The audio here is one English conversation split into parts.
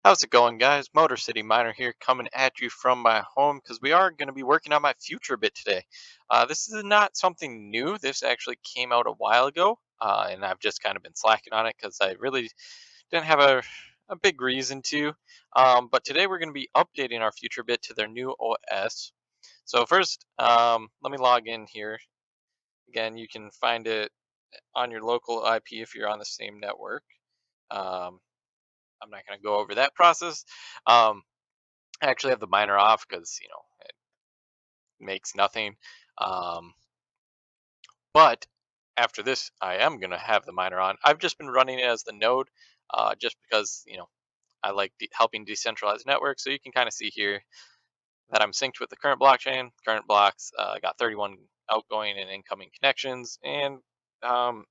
How's it going, guys? Motor City Miner here, coming at you from my home because we are going to be working on my FutureBit today. This is not something new. This actually came out a while ago, and I've just kind of been slacking on it because I really didn't have a big reason to. But today we're going to be updating our FutureBit to their new OS. So first, let me log in here. Again, you can find it on your local IP if you're on the same network. Um, I'm not going to go over that process. Um, I actually have the miner off because it makes nothing. Um, but after this, I am gonna have the miner on. I've just been running it as the node, just because I like helping decentralized networks. So you can kind of see here that I'm synced with the current blockchain. Current blocks got 31 outgoing and incoming connections, and um,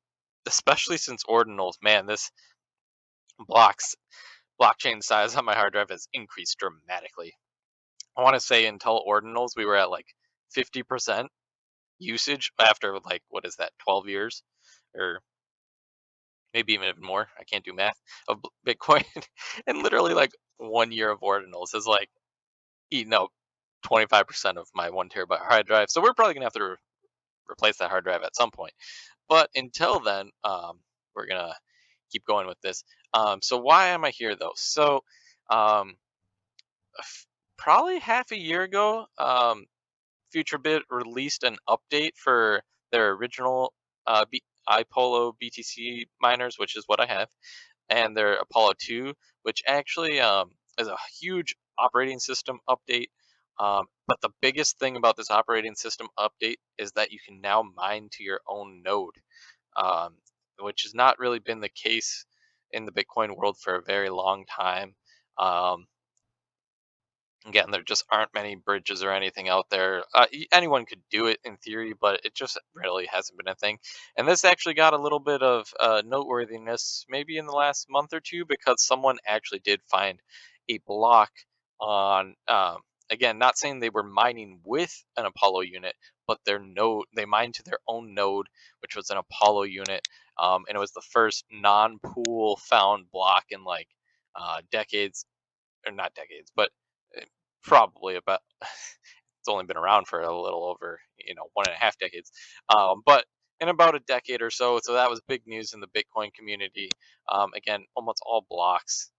especially since ordinals, man, this blocks blockchain size on my hard drive has increased dramatically. I want to say until ordinals, we were at like 50% usage after like what is that, 12 years or maybe even more. I can't do math of Bitcoin, and literally like 1 year of ordinals is like eating up 25% of my 1 terabyte hard drive. So we're probably gonna have to replace that hard drive at some point. But until then, we're gonna keep going with this. So why am I here though? So um, probably half a year ago, FutureBit released an update for their original Apollo BTC miners, which is what I have, and their Apollo 2, which actually is a huge operating system update. But the biggest thing about this operating system update is that you can now mine to your own node, um, which has not really been the case in the Bitcoin world for a very long time. Um, Again, there just aren't many bridges or anything out there. Anyone could do it in theory, but it just really hasn't been a thing. And this actually got a little bit of noteworthiness maybe in the last month or two because someone actually did find a block on. Again, not saying they were mining with an Apollo unit, but their node, they mined to their own node, which was an Apollo unit. And it was the first non-pool found block in like decades, or not decades, but uh, probably about it's only been around for a little over 1.5 decades, but in about a decade or so. So that was big news in the Bitcoin community. Again, almost all blocks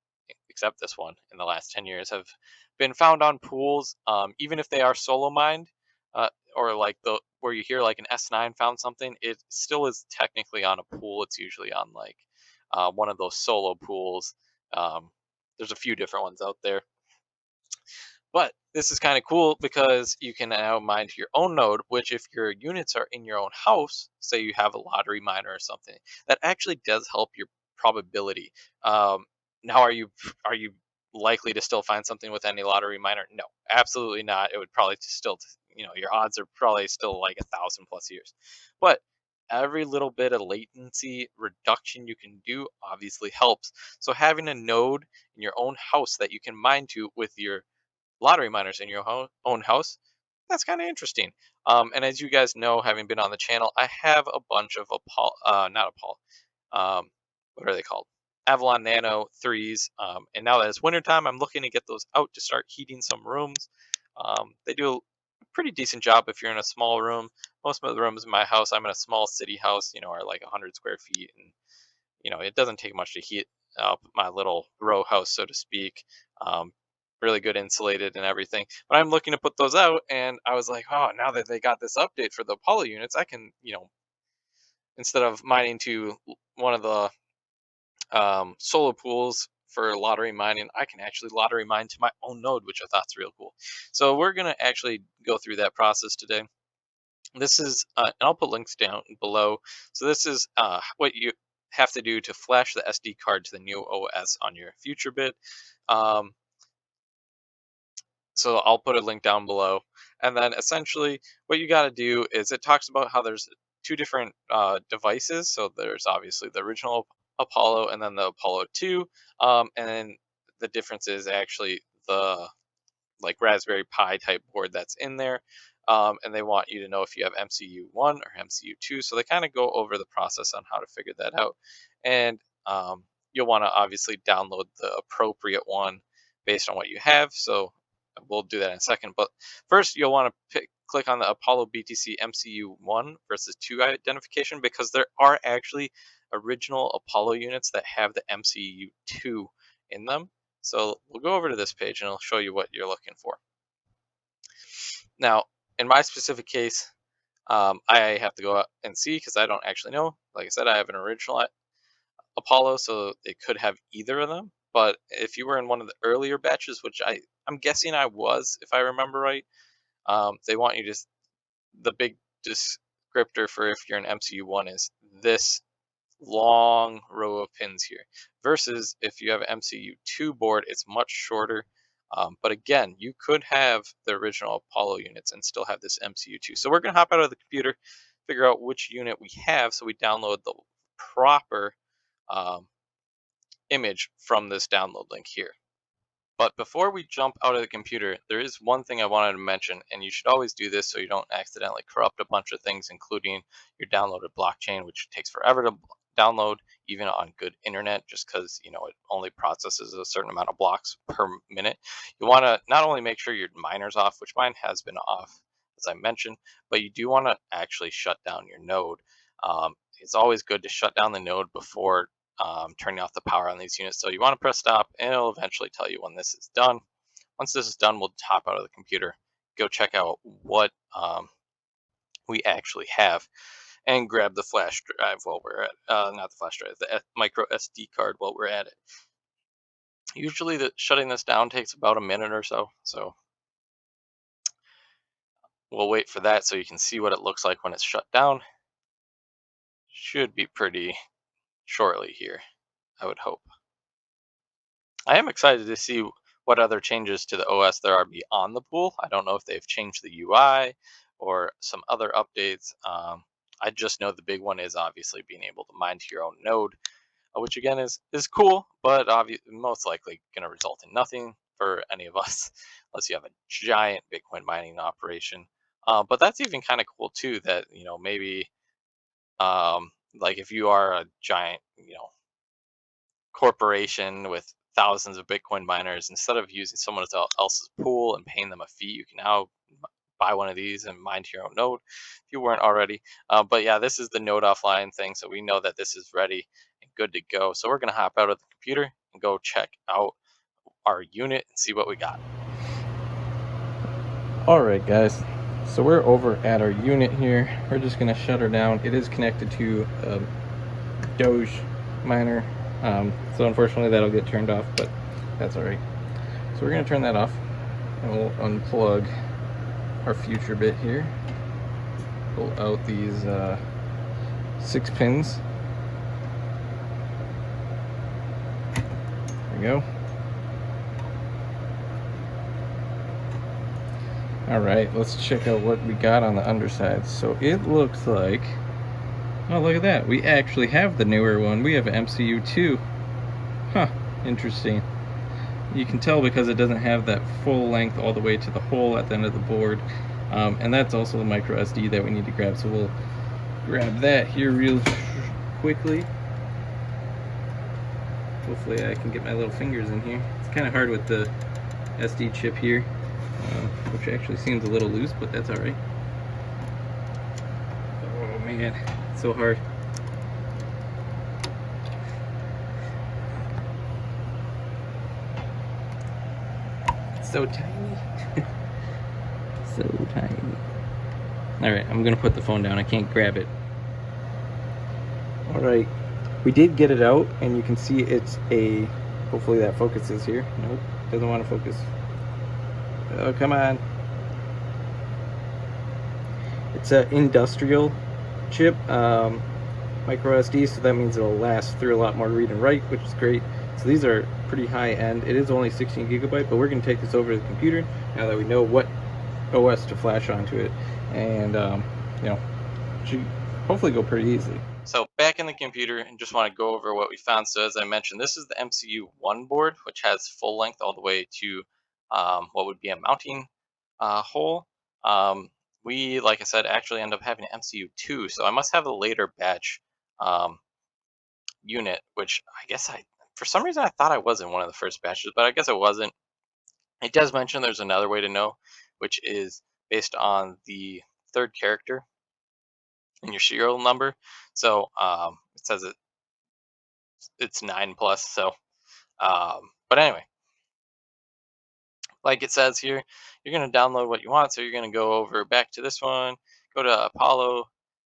except this one in the last 10 years have been found on pools, even if they are solo mined, or like the where you hear like an S9 found something, it still is technically on a pool. It's usually on like one of those solo pools. um, there's a few different ones out there, but this is kind of cool because you can now mine to your own node, which if your units are in your own house, say you have a lottery miner or something, that actually does help your probability. Now, are you likely to still find something with any lottery miner? No, absolutely not. It would probably still, your odds are probably still like 1,000 plus years. But every little bit of latency reduction you can do obviously helps. So having a node in your own house that you can mine to with your lottery miners in your own house, that's kind of interesting. And as you guys know, having been on the channel, I have a bunch of not Apollo, what are they called? Avalon Nano 3s. And now that it's wintertime, I'm looking to get those out to start heating some rooms. They do a pretty decent job if you're in a small room. Most of the rooms in my house, I'm in a small city house, are like 100 square feet. And, it doesn't take much to heat up my little row house, so to speak. Um, Really good insulated and everything. But I'm looking to put those out, and I was like, oh, now that they got this update for the Apollo units, I can, instead of mining to one of the solo pools for lottery mining, I can actually lottery mine to my own node, which I thought's real cool. So we're gonna actually go through that process today. This is, and I'll put links down below. So this is what you have to do to flash the SD card to the new OS on your FutureBit. Um, so I'll put a link down below. And then essentially what you got to do is it talks about how there's two different devices. So there's obviously the original Apollo and then the Apollo 2. And then the difference is actually the like Raspberry Pi type board that's in there. And they want you to know if you have MCU1 or MCU2. So they kind of go over the process on how to figure that out. And you'll want to obviously download the appropriate one based on what you have. So we'll do that in a second. But first, you'll want to click on the Apollo BTC MCU1 versus 2 identification, because there are actually original Apollo units that have the MCU2 in them. So we'll go over to this page and it'll show you what you're looking for. Now, in my specific case, I have to go out and see because I don't actually know. Like I said, I have an original Apollo, so it could have either of them. But if you were in one of the earlier batches, which I'm guessing I was, if I remember right, they want you to, the big descriptor for if you're an MCU1 is this long row of pins here, versus if you have an MCU2 board, it's much shorter. But again, you could have the original Apollo units and still have this MCU2. So we're going to hop out of the computer, figure out which unit we have, so we download the proper image from this download link here. But before we jump out of the computer, there is one thing I wanted to mention, and you should always do this so you don't accidentally corrupt a bunch of things, including your downloaded blockchain, which takes forever to download, even on good internet, just because it only processes a certain amount of blocks per minute. You want to not only make sure your miner's off, which mine has been off, as I mentioned, but you do want to actually shut down your node. It's always good to shut down the node before turning off the power on these units. So you want to press stop, and it'll eventually tell you when this is done. Once this is done, we'll hop out of the computer, go check out what we actually have, and grab the flash drive while we're at, not the flash drive, the micro SD card while we're at it. Usually shutting this down takes about a minute or so, so we'll wait for that so you can see what it looks like when it's shut down. Should be pretty shortly here, I would hope. I am excited to see what other changes to the OS there are beyond the pool. I don't know if they've changed the UI or some other updates. I just know the big one is obviously being able to mine to your own node, which again is cool, but most likely going to result in nothing for any of us unless you have a giant Bitcoin mining operation. But that's even kind of cool too, that maybe like if you are a giant corporation with thousands of Bitcoin miners, instead of using someone else's pool and paying them a fee, you can now buy one of these and mine to your own node if you weren't already. But yeah, this is the node offline thing, so we know that this is ready and good to go. So we're going to hop out of the computer and go check out our unit and see what we got. All right, guys. So we're over at our unit here. We're just going to shut her down. It is connected to a Doge miner. So unfortunately that'll get turned off, but that's all right. So we're going to turn that off, and we'll unplug our FutureBit here. Pull out these 6 pins. There we go. All right, let's check out what we got on the underside. So it looks like, oh, look at that. We actually have the newer one. We have an MCU2. Huh, interesting. You can tell because it doesn't have that full length all the way to the hole at the end of the board. And that's also the micro SD that we need to grab. So we'll grab that here real quickly. Hopefully I can get my little fingers in here. It's kind of hard with the SD chip here, which actually seems a little loose, but that's all right. Oh man, it's so hard. So tiny. So tiny. Alright, I'm gonna put the phone down. I can't grab it. Alright, we did get it out, and you can see it's a, hopefully that focuses here. Nope, doesn't want to focus. Oh, come on. It's an industrial chip, micro SD, so that means it'll last through a lot more read and write, which is great. So these are pretty high end. It is only 16 gigabyte, but we're going to take this over to the computer now that we know what OS to flash onto it, and should hopefully go pretty easily. So back in the computer, and just want to go over what we found. So as I mentioned, this is the MCU1 board, which has full length all the way to what would be a mounting hole. We, like I said, actually end up having an MCU2, so I must have a later batch unit, which I guess I For some reason, I thought I was in one of the first batches, but I guess I wasn't. It does mention there's another way to know, which is based on the third character in your serial number. So it says it's 9 plus. So, but anyway, like it says here, you're going to download what you want. So you're going to go over back to this one, go to Apollo,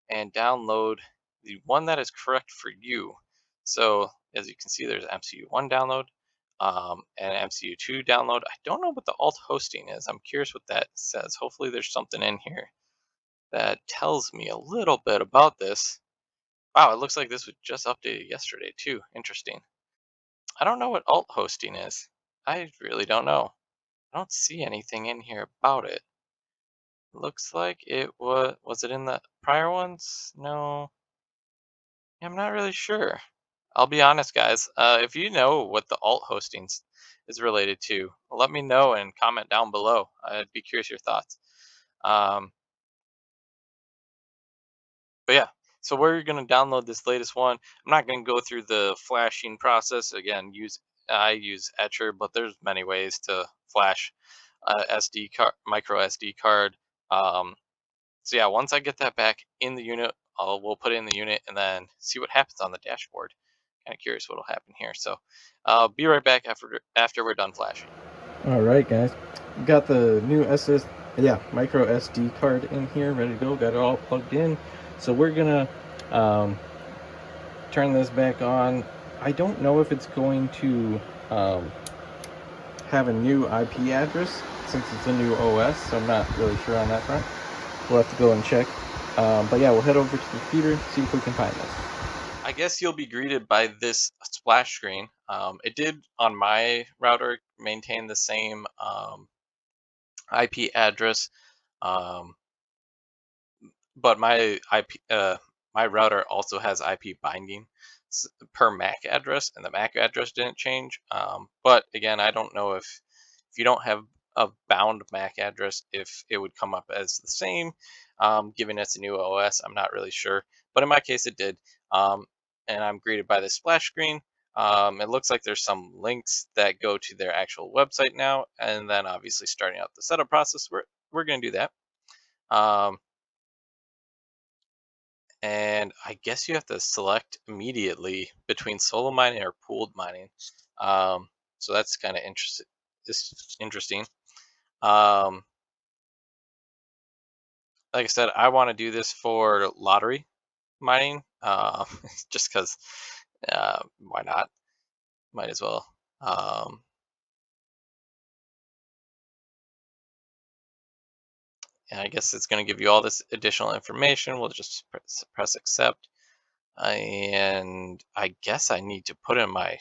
and download the one that is correct for you. So as you can see, there's MCU1 download and MCU2 download. I don't know what the alt hosting is. I'm curious what that says. Hopefully there's something in here that tells me a little bit about this. Wow, it looks like this was just updated yesterday too. Interesting. I don't know what alt hosting is. I really don't know. I don't see anything in here about it. Looks like it was it in the prior ones? No. I'm not really sure. I'll be honest, guys. If you know what the alt hostings is related to, let me know and comment down below. I'd be curious your thoughts. Um, but yeah, so we're gonna download this latest one. I'm not gonna go through the flashing process again. I use Etcher, but there's many ways to flash SD card, micro SD card. Um, so yeah, once I get that back in the unit, we'll put it in the unit and then see what happens on the dashboard. Kind of curious what'll happen here. So I'll be right back after we're done flashing. All right, guys, got the new micro SD card in here, ready to go. Got it all plugged in. So we're gonna turn this back on. I don't know if it's going to have a new IP address since it's a new OS, so I'm not really sure on that front. We'll have to go and check. But yeah, we'll head over to the computer, see if we can find this. I guess you'll be greeted by this splash screen. It did on my router maintain the same IP address, um, but my router also has IP binding per MAC address, and the MAC address didn't change. But again, I don't know if you don't have a bound MAC address, if it would come up as the same, given it's a new OS. I'm not really sure, but in my case, it did. And I'm greeted by this splash screen. It looks like there's some links that go to their actual website now, and then obviously starting out the setup process. We're going to do that. And I guess you have to select immediately between solo mining or pooled mining. So that's kind of interesting. Like I said, I want to do this for lottery mining, just because why not? Might as well. And I guess it's going to give you all this additional information. We'll just press accept. And I guess I need to put in my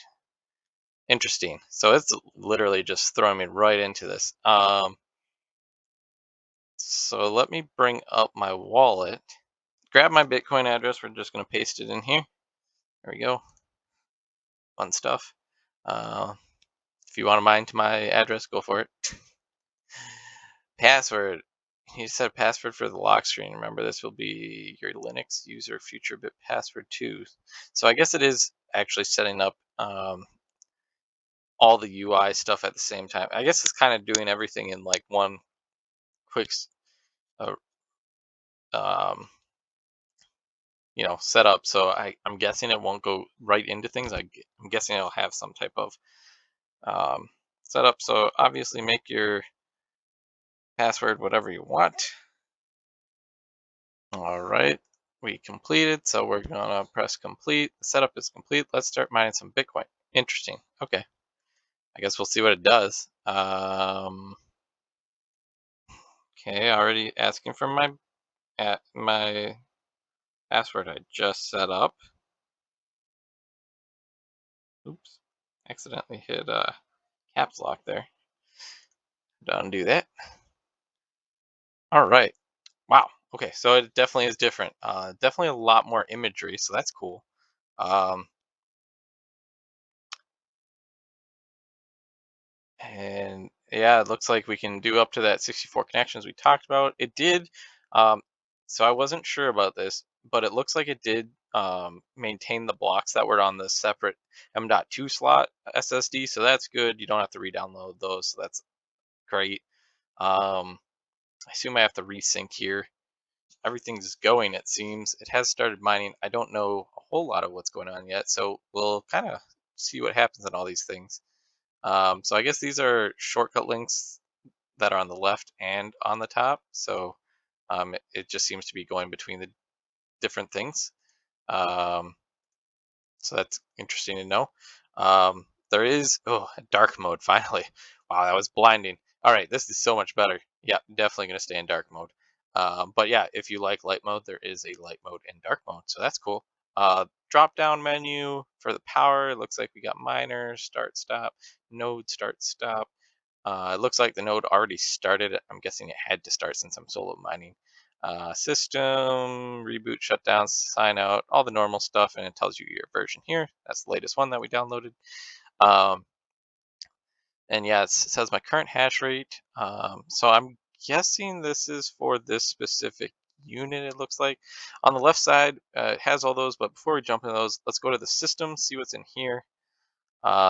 interesting. So it's literally just throwing me right into this. So let me bring up my wallet. Grab my Bitcoin address. We're just going to paste it in here. There we go. Fun stuff. If you want to mine to my address, go for it. Password. You said password for the lock screen. Remember, this will be your Linux user FutureBit password too. So I guess it is actually setting up all the UI stuff at the same time. I guess it's kind of doing everything in like one quick, um, setup. So I'm guessing it won't go right into things. I'm guessing it'll have some type of setup. So obviously make your password whatever you want. All right, we completed. So we're gonna press complete. The setup is complete. Let's start mining some Bitcoin. Interesting. Okay, I guess we'll see what it does. Okay, already asking for my password I just set up. Oops, accidentally hit caps lock there. Don't do that. All right. Wow. Okay, so it definitely is different. Definitely a lot more imagery, so that's cool. And yeah, it looks like we can do up to that 64 connections we talked about. It did. So I wasn't sure about this, but it looks like it did maintain the blocks that were on the separate M.2 slot SSD, so that's good. You don't have to re-download those, so that's great. I assume I have to resync here. Everything's going, it seems. It has started mining. I don't know a whole lot of what's going on yet, so we'll kind of see what happens in all these things. So I guess these are shortcut links that are on the left and on the top. So it just seems to be going between the different things. Um, so that's interesting to know. There is dark mode finally. Wow, that was blinding. All right, this is so much better. Yeah, definitely gonna stay in dark mode. But yeah, if you like light mode, there is a light mode and dark mode, so that's cool. Drop down menu for the power. It looks like we got miner, start, stop, node, start, stop. It looks like the node already started. I'm guessing it had to start since I'm solo mining. System, reboot, shutdown, sign out, all the normal stuff, and it tells you your version here. That's the latest one that we downloaded. Um, and yeah, it says my current hash rate. So I'm guessing this is for this specific unit, it looks like. On the left side, it has all those, but before we jump into those, let's go to the system, see what's in here.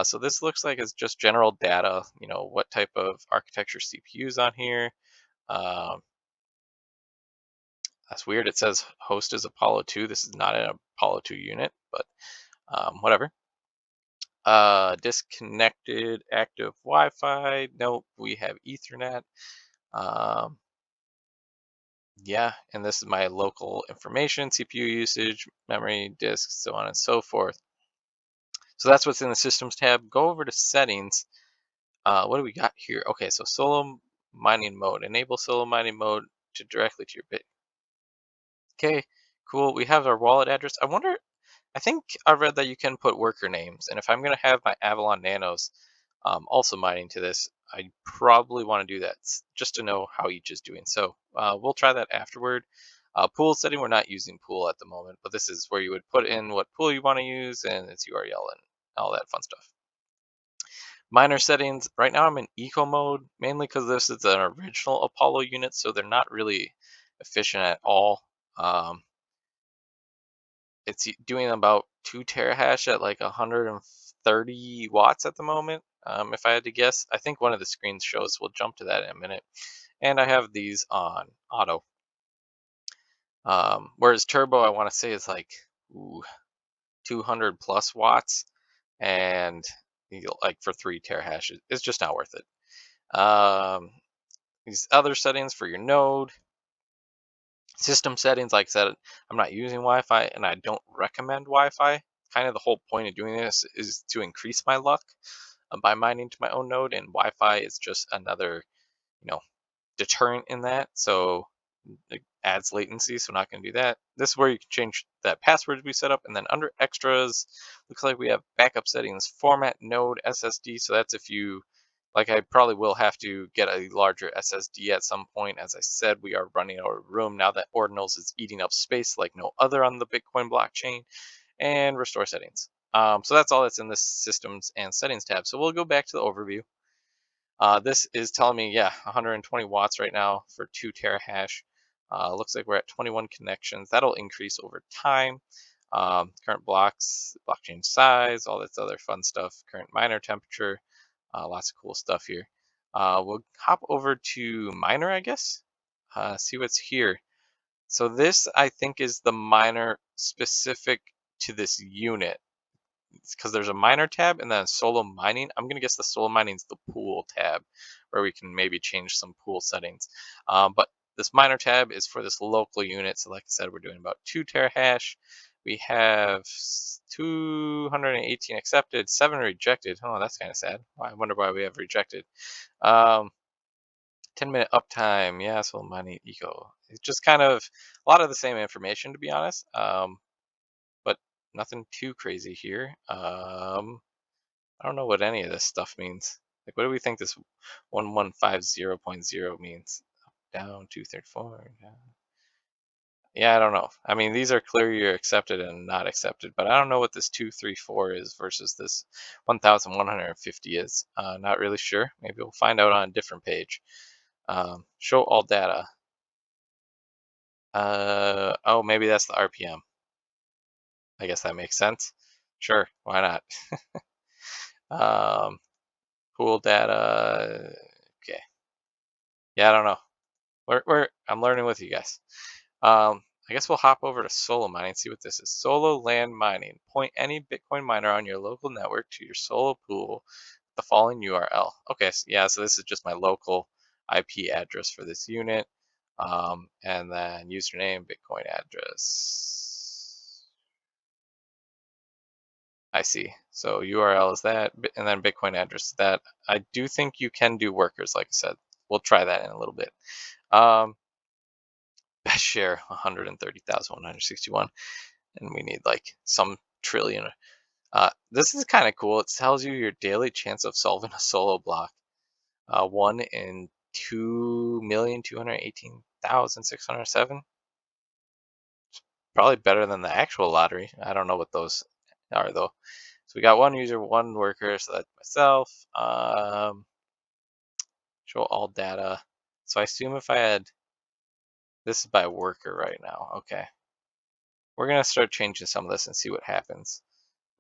So this looks like it's just general data, what type of architecture CPUs on here. Um, that's weird. It says host is Apollo 2. This is not an Apollo 2 unit, but whatever. Disconnected active Wi-Fi. Nope, we have Ethernet. Um, yeah, and this is my local information, CPU usage, memory, disk, so on and so forth. So that's what's in the systems tab. Go over to settings. What do we got here? Okay, so solo mining mode. Enable solo mining mode to directly to your bit. Okay, cool. We have our wallet address. I think I read that you can put worker names, and if I'm going to have my Avalon Nanos also mining to this, I probably want to do that just to know how each is doing. So we'll try that afterward. Pool setting, we're not using pool at the moment, but this is where you would put in what pool you want to use and its URL and all that fun stuff. Miner settings, right now I'm in eco mode, mainly because this is an original Apollo unit, so they're not really efficient at all. It's doing about 2 terahash at like 130 watts at the moment. If I had to guess, I think one of the screens shows. We'll jump to that in a minute. And I have these on auto. Whereas turbo, I want to say is like 200 plus watts, and like for 3 terahash, it's just not worth it. These other settings for your node. System settings, like I said, I'm not using Wi-Fi and I don't recommend Wi-Fi. Kind of the whole point of doing this is to increase my luck by mining to my own node, and Wi-Fi is just another, you know, deterrent in that. So it adds latency, so not going to do that. This is where you can change that password we set up, and then under extras, looks like we have backup settings, format node SSD. So that's if you, like, I probably will have to get a larger SSD at some point. As I said, we are running out of room now that Ordinals is eating up space like no other on the Bitcoin blockchain. And restore settings. So that's all that's in the systems and settings tab. So we'll go back to the overview. This is telling me, yeah, 120 watts right now for 2 terahash. Looks like we're at 21 connections. That'll increase over time. Current blocks, blockchain size, all this other fun stuff. Current miner temperature, lots of cool stuff here. We'll hop over to miner, I guess. See what's here. So this, I think, is the miner specific to this unit, because there's a miner tab and then a solo mining. I'm gonna guess the solo mining is the pool tab, where we can maybe change some pool settings. But this miner tab is for this local unit. So like I said, we're doing about 2 terahash. We have 218 accepted, 7 rejected. Oh, that's kind of sad. I wonder why we have rejected. 10-minute uptime. Yeah, solo mining eco. It's just kind of a lot of the same information, to be honest. But nothing too crazy here. I don't know what any of this stuff means. Like, what do we think this 1150.0 means? Up, down, 234. Down. Yeah, I don't know. I mean, these are clearly accepted and not accepted, but I don't know what this 234 is versus this 1150 is. Not really sure. Maybe we'll find out on a different page. Show all data. Oh, maybe that's the RPM. I guess that makes sense. Sure, why not? um, pool data. Okay. Yeah, I don't know. I'm learning with you guys. I guess we'll hop over to solo mining and see what this is. Solo land mining. Point any Bitcoin miner on your local network to your solo pool with the following URL. Okay, so yeah, so this is just my local IP address for this unit. And then username, Bitcoin address. I see. So URL is that, and then Bitcoin address is that. I do think you can do workers, like I said. We'll try that in a little bit. Best share 130,161, and we need like some trillion. This is kind of cool. It tells you your daily chance of solving a solo block. 1 in 2,218,607. Probably better than the actual lottery. I don't know what those are though. So we got one user, one worker. So that's myself. Show all data. So I assume if I had, this is by worker right now. Okay. We're gonna start changing some of this and see what happens.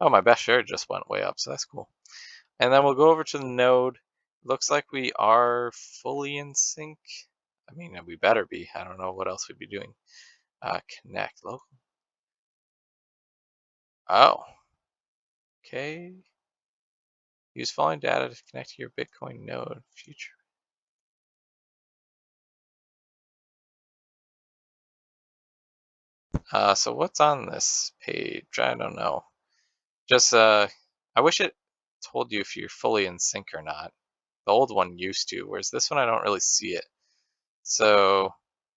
Oh, my best share just went way up, so that's cool. And then we'll go over to the node. Looks like we are fully in sync. I mean, we better be. I don't know what else we'd be doing. Connect local. Oh, okay. Use following data to connect to your Bitcoin node. Future. So what's on this page? I don't know. Just I wish it told you if you're fully in sync or not. The old one used to, whereas this one I don't really see it. So,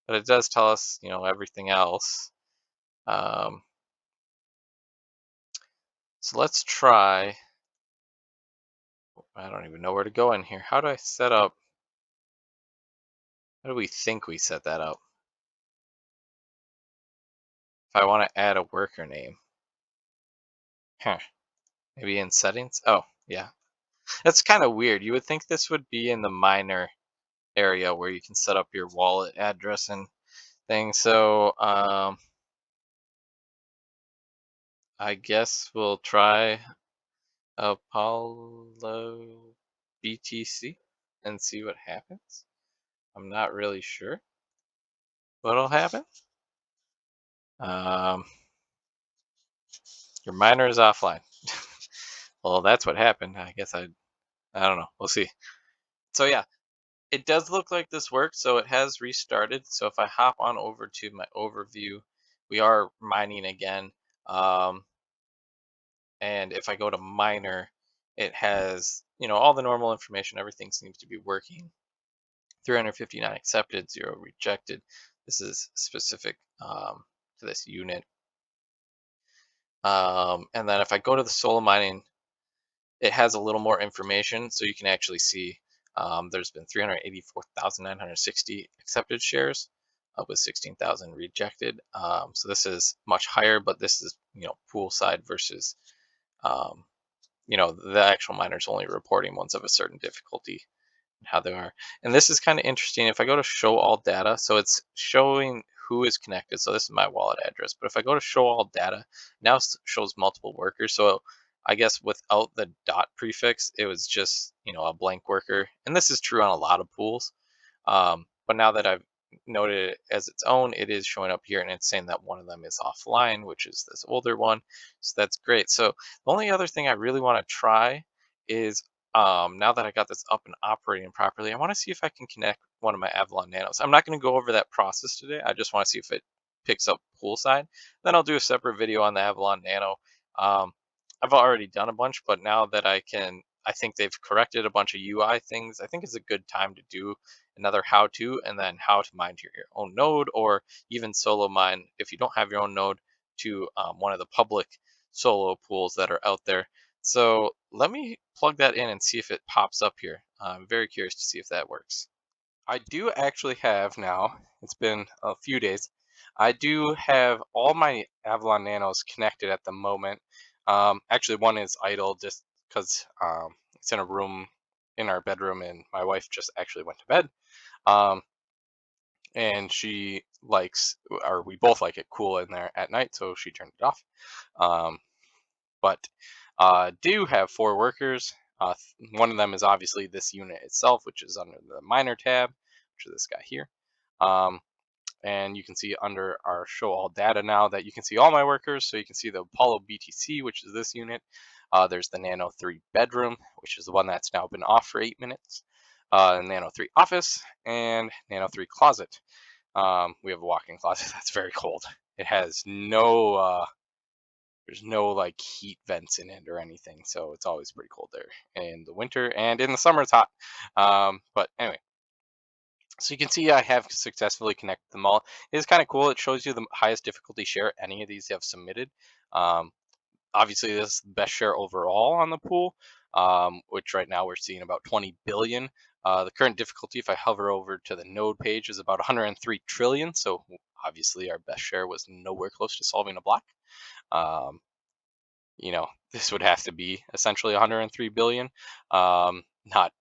but it does tell us, everything else. Um, so let's try. I don't even know where to go in here. How do I set up? How do we think we set that up? If I want to add a worker name, huh? Maybe in settings. Oh, yeah. That's kind of weird. You would think this would be in the miner area where you can set up your wallet address and things. So, I guess we'll try Apollo BTC and see what happens. I'm not really sure what'll happen. Um, your miner is offline. Well, that's what happened. I guess I don't know. We'll see. So yeah, it does look like this works. So it has restarted. So if I hop on over to my overview, we are mining again. Um, and if I go to miner, it has, all the normal information. Everything seems to be working. 359 accepted, 0 rejected. This is specific to this unit. And then if I go to the solo mining, it has a little more information, so you can actually see there's been 384,960 accepted shares with 16,000 rejected. So this is much higher, but this is pool side versus the actual miners only reporting ones of a certain difficulty and how they are. And this is kind of interesting. If I go to show all data, so it's showing who is connected. So this is my wallet address. But if I go to show all data, now it shows multiple workers. So I guess without the dot prefix, it was just a blank worker. And this is true on a lot of pools. But now that I've noted it as its own, it is showing up here and it's saying that one of them is offline, which is this older one. So that's great. So the only other thing I really want to try is now that I got this up and operating properly, I want to see if I can connect one of my Avalon Nanos. I'm not going to go over that process today. I just want to see if it picks up poolside. Then I'll do a separate video on the Avalon Nano. Um, I've already done a bunch, but now that I think they've corrected a bunch of UI things. I think it's a good time to do another how-to and then how to mine to your own node, or even solo mine if you don't have your own node to one of the public solo pools that are out there. So let me plug that in and see if it pops up here. I'm very curious to see if that works. I do actually have now, it's been a few days, I do have all my Avalon Nanos connected at the moment. Actually, one is idle just because it's in a room in our bedroom and my wife just actually went to bed. Um, and she likes, or we both like it cool in there at night, so she turned it off. Um, but do have 4 workers. One of them is obviously this unit itself, which is under the miner tab, which is this guy here. Um, and you can see under our show all data now that you can see all my workers. So you can see the Apollo BTC, which is this unit. There's the Nano 3 bedroom, which is the one that's now been off for 8 minutes. Nano 3 office and Nano 3 closet. We have a walk-in closet that's very cold. It has there's no like heat vents in it or anything, so it's always pretty cold there in the winter, and in the summer it's hot. But anyway, so you can see I have successfully connected them all. It is kind of cool. It shows you the highest difficulty share any of these have submitted. Um, Obviously, this is the best share overall on the pool, which right now we're seeing about 20 billion. The current difficulty, if I hover over to the node page, is about 103 trillion. So obviously, our best share was nowhere close to solving a block. Um, this would have to be essentially 103 billion, not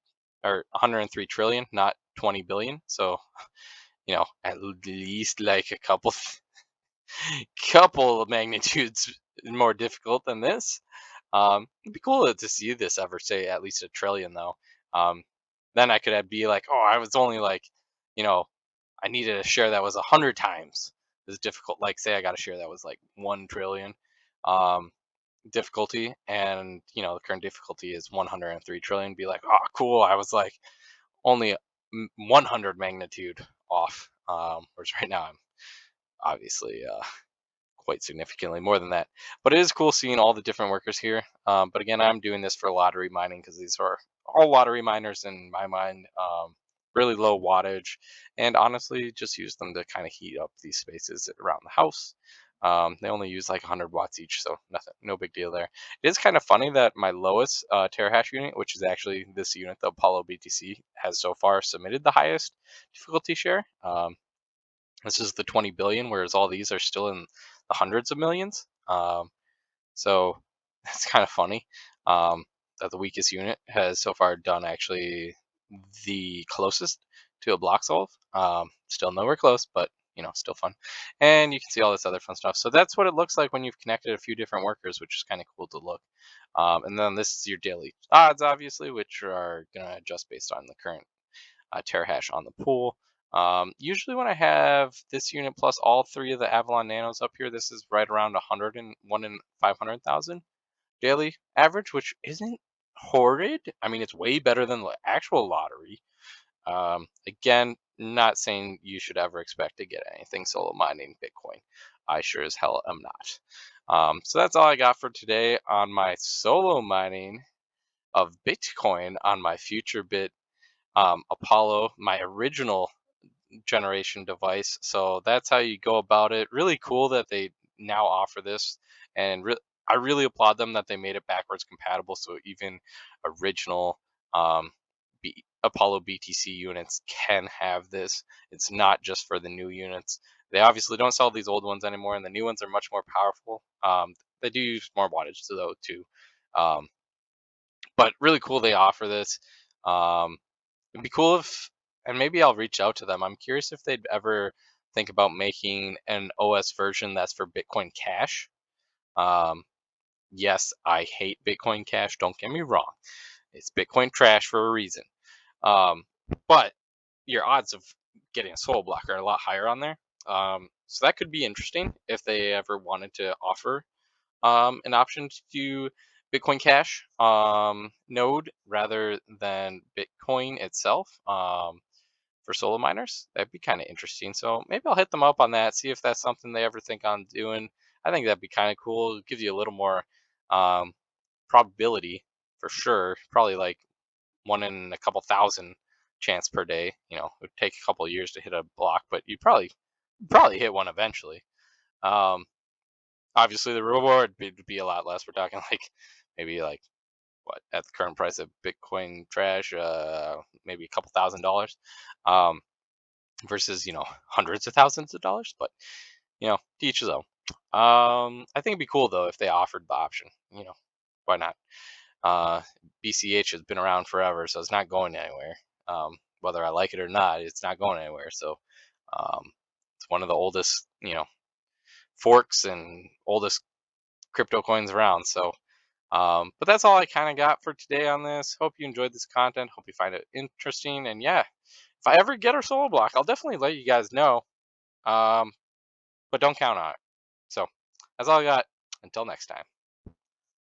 or 103 trillion, not 20 billion. So at least like a couple of magnitudes more difficult than this. It'd be cool to see this ever say at least a trillion though. Um, then I could be like, oh, I was only like, you know, I needed a share that was 100 times as difficult. Like, say I got a share that was like 1 trillion difficulty, and the current difficulty is 103 trillion. Be like, oh, cool. I was like only 100 magnitude off. Whereas right now I'm obviously quite significantly more than that. But it is cool seeing all the different workers here. But again, I'm doing this for lottery mining because these are all lottery miners in my mind. Really low wattage, and honestly, just use them to kind of heat up these spaces around the house. They only use like 100 watts each, so nothing, no big deal there. It is kind of funny that my lowest terahash unit, which is actually this unit, the Apollo BTC, has so far submitted the highest difficulty share. This is the 20 billion, whereas all these are still in the hundreds of millions. So that's kind of funny that the weakest unit has so far done actually the closest to a block solve. Still nowhere close, but still fun. And you can see all this other fun stuff. So that's what it looks like when you've connected a few different workers, which is kind of cool to look. And then this is your daily odds, obviously, which are going to adjust based on the current terahash on the pool. Usually when I have this unit plus all 3 of the Avalon Nanos up here, this is right around 101 in 500,000 daily average, which isn't horrid. I mean, it's way better than the actual lottery. Again, not saying you should ever expect to get anything solo mining Bitcoin. I sure as hell am not. So that's all I got for today on my solo mining of Bitcoin on my FutureBit Apollo, my original generation device. So that's how you go about it. Really cool that they now offer this, and I really applaud them that they made it backwards compatible. So even original Apollo BTC units can have this. It's not just for the new units. They obviously don't sell these old ones anymore, and the new ones are much more powerful. They do use more wattage though too, um, but really cool they offer this. Um, It'd be cool if, and maybe I'll reach out to them. I'm curious if they'd ever think about making an OS version that's for Bitcoin Cash. Um, yes, I hate Bitcoin Cash. Don't get me wrong. It's Bitcoin trash for a reason. Um, but your odds of getting a solo block are a lot higher on there. So that could be interesting if they ever wanted to offer an option to do Bitcoin Cash node rather than Bitcoin itself for solo miners. That'd be kind of interesting. So maybe I'll hit them up on that, see if that's something they ever think on doing. I think that'd be kind of cool. It gives you a little more um, probability for sure. Probably like 1 in a couple thousand chance per day. It would take a couple of years to hit a block, but you probably hit one eventually. Um, Obviously the reward would be a lot less. We're talking like maybe like what at the current price of Bitcoin trash, maybe a couple $1,000, versus hundreds of thousands of dollars. But to each his own. I think it'd be cool though if they offered the option. Why not? BCH has been around forever, so it's not going anywhere. Whether I like it or not, it's not going anywhere. So It's one of the oldest, forks and oldest crypto coins around. So, but that's all I kind of got for today on this. Hope you enjoyed this content. Hope you find it interesting. And yeah, if I ever get our solo block, I'll definitely let you guys know. But don't count on it. So that's all I got. Until next time.